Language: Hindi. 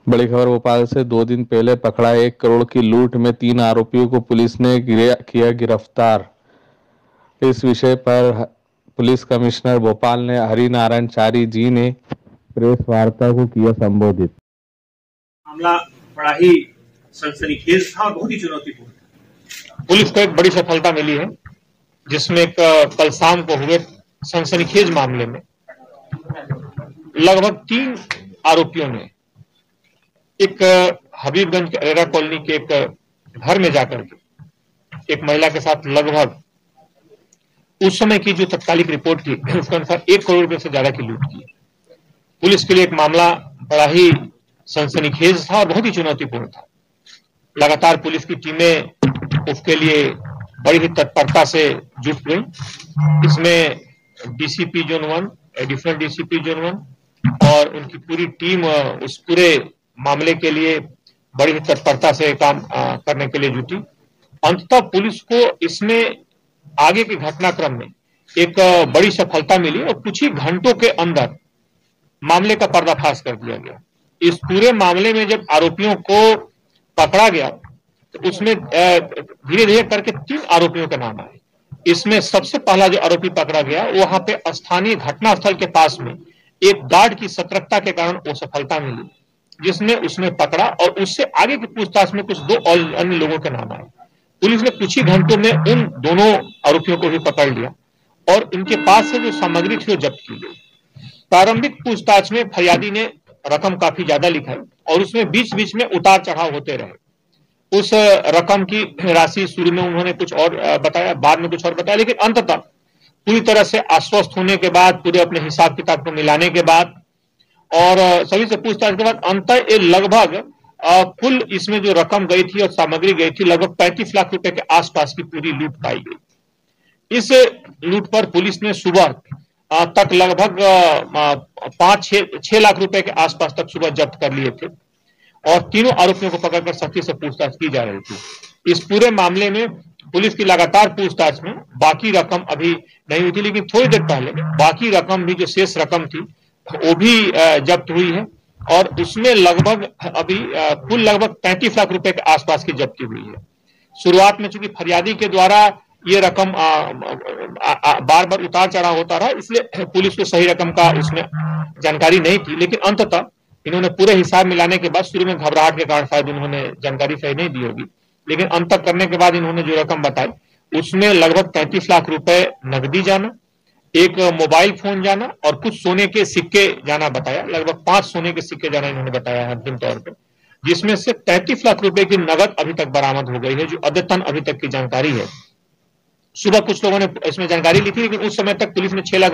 बड़ी खबर भोपाल से 2 दिन पहले पकड़ा 1 करोड़ की लूट में 3 आरोपियों को पुलिस ने किया गिरफ्तार। इस विषय पर पुलिस कमिश्नर भोपाल ने हरिनारायण चारी जी ने प्रेस वार्ता को किया संबोधित। मामला बड़ा ही सनसनीखेज था और बहुत ही चुनौतीपूर्ण था। पुलिस को एक बड़ी सफलता मिली है, जिसमें कल शाम को हुए सनसनीखेज मामले में लगभग 3 आरोपियों ने एक हबीबगंज के अरेरा कॉलोनी के एक घर में जाकर के एक महिला के साथ लगभग उस समय की जो तत्कालिक रिपोर्ट थी उसके अनुसार 1 करोड़ रुपए से ज्यादा की लूट की। पुलिस के लिए एक मामला बड़ा ही सनसनीखेज था और बहुत ही चुनौतीपूर्ण था। लगातार पुलिस की टीमें उसके लिए बड़ी ही तत्परता से जुट गई। इसमें DCP zone 1, additional DCP zone 1 और उनकी पूरी टीम उस पूरे मामले के लिए बड़ी ही तत्परता से काम करने के लिए जुटी। अंततः पुलिस को इसमें आगे के घटनाक्रम में एक बड़ी सफलता मिली और कुछ ही घंटों के अंदर मामले का पर्दाफाश कर दिया गया। इस पूरे मामले में जब आरोपियों को पकड़ा गया तो उसमें धीरे धीरे करके 3 आरोपियों के नाम आए। इसमें सबसे पहला जो आरोपी पकड़ा गया वहां पे स्थानीय घटनास्थल के पास में एक गार्ड की सतर्कता के कारण वो सफलता मिली, जिसने उसमें पकड़ा और उससे आगे की पूछताछ में कुछ 2 और अन्य लोगों के नाम आए। पुलिस ने कुछ ही घंटों में उन दोनों आरोपियों को भी पकड़ लिया और इनके पास से जो सामग्री थी वो जब्त की गई। प्रारंभिक पूछताछ में फरियादी ने रकम काफी ज्यादा लिखाई और उसमें बीच बीच में उतार चढ़ाव होते रहे। उस रकम की राशि शुरू में उन्होंने कुछ और बताया, बाद में कुछ और बताया, लेकिन अंततः पूरी तरह से आश्वस्त होने के बाद, पूरे अपने हिसाब किताब को मिलाने के बाद और सभी से पूछताछ के बाद अंततः ये लगभग कुल इसमें जो रकम गई थी और सामग्री गई थी लगभग 35 लाख रुपए के आसपास की पूरी लूट पाई गई। इस लूट पर पुलिस ने सुबह तक लगभग 5-6 लाख रुपए के आसपास तक सुबह जब्त कर लिए थे और तीनों आरोपियों को पकड़कर सख्ती से पूछताछ की जा रही थी। इस पूरे मामले में पुलिस की लगातार पूछताछ में बाकी रकम अभी नहीं हुई थी, लेकिन थोड़ी देर पहले बाकी रकम भी, जो शेष रकम थी, वो भी जब्त हुई है और उसमें लगभग अभी कुल लगभग 35 लाख रुपए के आसपास की जब्ती हुई है। शुरुआत में चूंकि फरियादी के द्वारा ये रकम बार बार उतार चढ़ाव होता रहा, इसलिए पुलिस को सही रकम का उसमें जानकारी नहीं थी, लेकिन अंततः इन्होंने पूरे हिसाब मिलाने के बाद, शुरू में घबराहट के कारण शायद उन्होंने जानकारी सही नहीं दी होगी, लेकिन अंत तक करने के बाद इन्होंने जो रकम बताई उसमें लगभग 35 लाख रुपए नकदी जाना, एक मोबाइल फोन जाना और कुछ सोने के सिक्के जाना बताया। लगभग 5 सोने के सिक्के जाना इन्होंने बताया है अंतिम तौर पर, जिसमें से 33 लाख रुपए की नगद अभी तक बरामद हो गई है, जो अद्यतन अभी तक की जानकारी है। सुबह कुछ लोगों ने इसमें जानकारी ली थी, लेकिन उस समय तक पुलिस ने 6 लाख